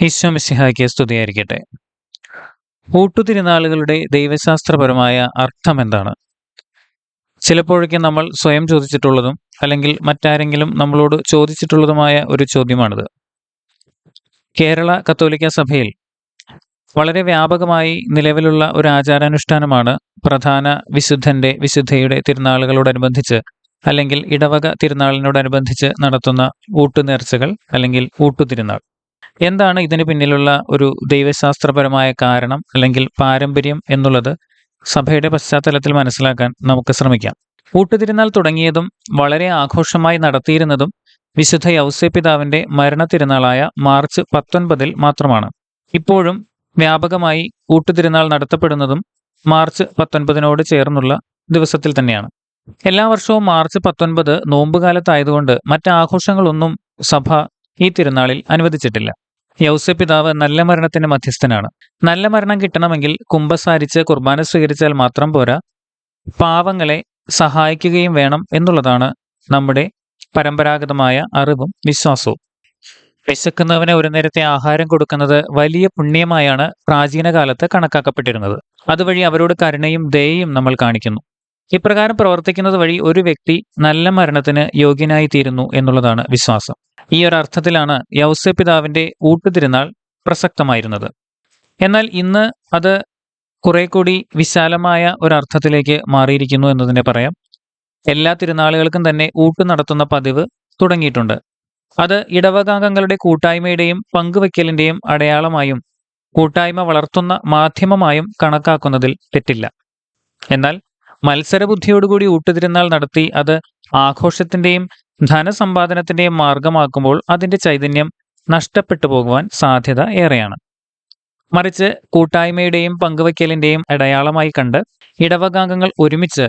ഈശോ മിശിഹായ്ക്ക് സ്തുതിയായിരിക്കട്ടെ. ഊട്ടുതിരുനാളുകളുടെ ദൈവശാസ്ത്രപരമായ അർത്ഥം എന്താണ്? ചിലപ്പോഴൊക്കെ നമ്മൾ സ്വയം ചോദിച്ചിട്ടുള്ളതും അല്ലെങ്കിൽ മറ്റാരെങ്കിലും നമ്മളോട് ചോദിച്ചിട്ടുള്ളതുമായ ഒരു ചോദ്യമാണിത്. കേരള കത്തോലിക്ക സഭയിൽ വളരെ വ്യാപകമായി നിലവിലുള്ള ഒരു ആചാരാനുഷ്ഠാനമാണ് പ്രധാന വിശുദ്ധയുടെ തിരുനാളുകളോടനുബന്ധിച്ച് അല്ലെങ്കിൽ ഇടവക തിരുനാളിനോടനുബന്ധിച്ച് നടത്തുന്ന ഊട്ടുനേർച്ചകൾ അല്ലെങ്കിൽ ഊട്ടുതിരുനാൾ. എന്താണ് ഇതിന് പിന്നിലുള്ള ഒരു ദൈവശാസ്ത്രപരമായ കാരണം അല്ലെങ്കിൽ പാരമ്പര്യം എന്നുള്ളത് സഭയുടെ പശ്ചാത്തലത്തിൽ മനസ്സിലാക്കാൻ നമുക്ക് ശ്രമിക്കാം. ഊട്ടുതിരുനാൾ തുടങ്ങിയതും വളരെ ആഘോഷമായി നടത്തിയിരുന്നതും വിശുദ്ധ യൗസേപ്പിതാവിൻ്റെ മരണ തിരുനാളായ മാർച്ച് 19 മാത്രമാണ്. ഇപ്പോഴും വ്യാപകമായി ഊട്ടുതിരുനാൾ നടത്തപ്പെടുന്നതും മാർച്ച് 19 ചേർന്നുള്ള ദിവസത്തിൽ തന്നെയാണ്. എല്ലാ വർഷവും മാർച്ച് 19 നോമ്പുകാലത്തായതുകൊണ്ട് മറ്റാഘോഷങ്ങളൊന്നും സഭ ഈ തിരുനാളിൽ അനുവദിച്ചിട്ടില്ല. യൗസേപ്പിതാവ് നല്ല മരണത്തിന് മധ്യസ്ഥനാണ്. നല്ല മരണം കിട്ടണമെങ്കിൽ കുമ്പസാരിച്ച് കുർബാന സ്വീകരിച്ചാൽ മാത്രം പോരാ, പാവങ്ങളെ സഹായിക്കുകയും വേണം എന്നുള്ളതാണ് നമ്മുടെ പരമ്പരാഗതമായ അറിവും വിശ്വാസവും. വിശക്കുന്നവന് ഒരു നേരത്തെ ആഹാരം കൊടുക്കുന്നത് വലിയ പുണ്യമായാണ് പ്രാചീന കാലത്ത് കണക്കാക്കപ്പെട്ടിരുന്നത്. അതുവഴി അവരോട് കരുണയും ദയയും നമ്മൾ കാണിക്കുന്നു. ഇപ്രകാരം പ്രവർത്തിക്കുന്നത് വഴി ഒരു വ്യക്തി നല്ല മരണത്തിന് യോഗ്യനായി തീരുന്നു എന്നുള്ളതാണ് വിശ്വാസം. ഈ ഒരു അർത്ഥത്തിലാണ് യൗസേപ്പിതാവിൻ്റെ ഊട്ടുതിരുനാൾ പ്രസക്തമായിരുന്നത്. എന്നാൽ ഇന്ന് അത് കുറെ കൂടി വിശാലമായ ഒരർത്ഥത്തിലേക്ക് മാറിയിരിക്കുന്നു എന്ന് തന്നെ പറയാം. എല്ലാ തിരുനാളുകൾക്കും തന്നെ ഊട്ട് നടത്തുന്ന പതിവ് തുടങ്ങിയിട്ടുണ്ട്. അത് ഇടവകാംഗങ്ങളുടെ കൂട്ടായ്മയുടെയും പങ്കുവയ്ക്കലിൻ്റെയും അടയാളമായും കൂട്ടായ്മ വളർത്തുന്ന മാധ്യമമായും കണക്കാക്കുന്നതിൽ തെറ്റില്ല. എന്നാൽ മത്സരബുദ്ധിയോടുകൂടി ഊട്ടുതിരുനാൾ നടത്തി അത് ആഘോഷത്തിൻ്റെയും ധനസമ്പാദനത്തിൻ്റെയും മാർഗമാക്കുമ്പോൾ അതിൻ്റെ ചൈതന്യം നഷ്ടപ്പെട്ടു പോകുവാൻ സാധ്യത ഏറെയാണ്. മറിച്ച് കൂട്ടായ്മയുടെയും പങ്കുവയ്ക്കലിൻ്റെയും അടയാളമായി കണ്ട് ഇടവകാംഗങ്ങൾ ഒരുമിച്ച്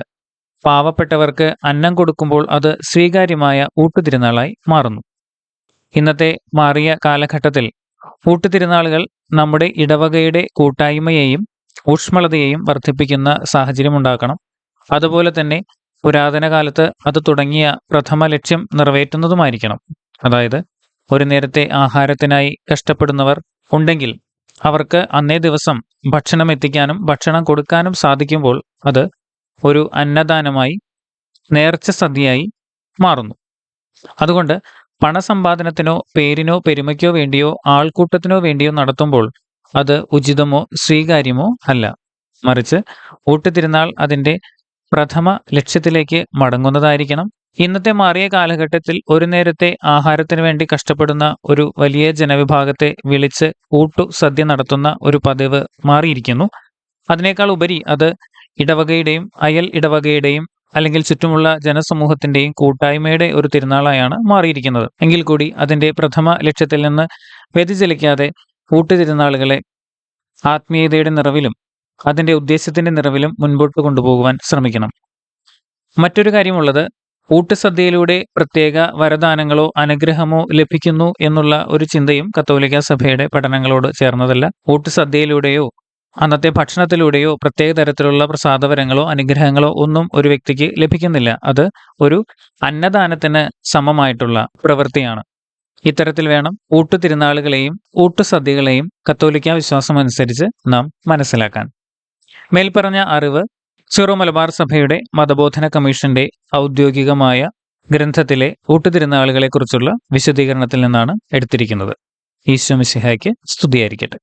പാവപ്പെട്ടവർക്ക് അന്നം കൊടുക്കുമ്പോൾ അത് സ്വീകാര്യമായ ഊട്ടുതിരുനാളായി മാറുന്നു. ഇന്നത്തെ മാറിയ കാലഘട്ടത്തിൽ ഊട്ടുതിരുനാളുകൾ നമ്മുടെ ഇടവകയുടെ കൂട്ടായ്മയെയും ഊഷ്മളതയെയും വർദ്ധിപ്പിക്കുന്ന സാഹചര്യമുണ്ടാക്കണം. അതുപോലെ തന്നെ പുരാതന കാലത്ത് അത് തുടങ്ങിയ പ്രഥമ ലക്ഷ്യം നിറവേറ്റുന്നതുമായിരിക്കണം. അതായത് ഒരു നേരത്തെ ആഹാരത്തിനായി കഷ്ടപ്പെടുന്നവർ ഉണ്ടെങ്കിൽ അവർക്ക് അന്നേ ദിവസം ഭക്ഷണം എത്തിക്കാനും ഭക്ഷണം കൊടുക്കാനും സാധിക്കുമ്പോൾ അത് ഒരു അന്നദാനമായി, നേർച്ച സദ്യയായി മാറുന്നു. അതുകൊണ്ട് പണസമ്പാദനത്തിനോ പേരിനോ പെരുമയ്ക്കോ വേണ്ടിയോ ആൾക്കൂട്ടത്തിനോ വേണ്ടിയോ നടത്തുമ്പോൾ അത് ഉചിതമോ സ്വീകാര്യമോ അല്ല. മറിച്ച് ഊട്ടുതിരുനാൾ അതിൻ്റെ പ്രഥമ ലക്ഷ്യത്തിലേക്ക് മടങ്ങുന്നതായിരിക്കണം. ഇന്നത്തെ മാറിയ കാലഘട്ടത്തിൽ ഒരു നേരത്തെ ആഹാരത്തിന് വേണ്ടി കഷ്ടപ്പെടുന്ന ഒരു വലിയ ജനവിഭാഗത്തെ വിളിച്ച് ഊട്ടു സദ്യ നടത്തുന്ന ഒരു പതിവ് മാറിയിരിക്കുന്നു. അതിനേക്കാൾ ഉപരി അത് ഇടവകയുടെയും അയൽ ഇടവകയുടെയും അല്ലെങ്കിൽ ചുറ്റുമുള്ള ജനസമൂഹത്തിൻ്റെയും കൂട്ടായ്മയുടെ ഒരു തിരുനാളായാണ് മാറിയിരിക്കുന്നത്. എങ്കിൽ കൂടി അതിൻ്റെ പ്രഥമ ലക്ഷ്യത്തിൽ നിന്ന് വ്യതിചലിക്കാതെ ഊട്ടുതിരുനാളുകളെ ആത്മീയതയുടെ നിറവിലും അതിൻ്റെ ഉദ്ദേശത്തിൻ്റെ നിറവിലും മുൻപോട്ട് കൊണ്ടുപോകുവാൻ ശ്രമിക്കണം. മറ്റൊരു കാര്യമുള്ളത്, ഊട്ടുസദ്യയിലൂടെ പ്രത്യേക വരദാനങ്ങളോ അനുഗ്രഹമോ ലഭിക്കുന്നു എന്നുള്ള ഒരു ചിന്തയും കത്തോലിക്ക സഭയുടെ പഠനങ്ങളോട് ചേർന്നതല്ല. ഊട്ടുസദ്യയിലൂടെയോ അന്നത്തെ ഭക്ഷണത്തിലൂടെയോ പ്രത്യേക തരത്തിലുള്ള പ്രസാദവരങ്ങളോ അനുഗ്രഹങ്ങളോ ഒന്നും ഒരു വ്യക്തിക്ക് ലഭിക്കുന്നില്ല. അത് ഒരു അന്നദാനത്തിന് സമമായിട്ടുള്ള പ്രവൃത്തിയാണ്. ഇത്തരത്തിൽ വേണം ഊട്ടുതിരുനാളുകളെയും ഊട്ടുസദ്യകളെയും കത്തോലിക്ക വിശ്വാസമനുസരിച്ച് നാം മനസ്സിലാക്കാൻ. മേൽപ്പറഞ്ഞ അറിവ് സിറോ മലബാർ സഭയുടെ മതബോധന കമ്മീഷന്റെ ഔദ്യോഗികമായ ഗ്രന്ഥത്തിലെ ഊട്ടുതിരുനാളുകളെക്കുറിച്ചുള്ള വിശദീകരണത്തിൽ നിന്നാണ് എടുത്തിരിക്കുന്നത്. ഈശോ മിശിഹായ്ക്ക് സ്തുതിയായിരിക്കട്ടെ.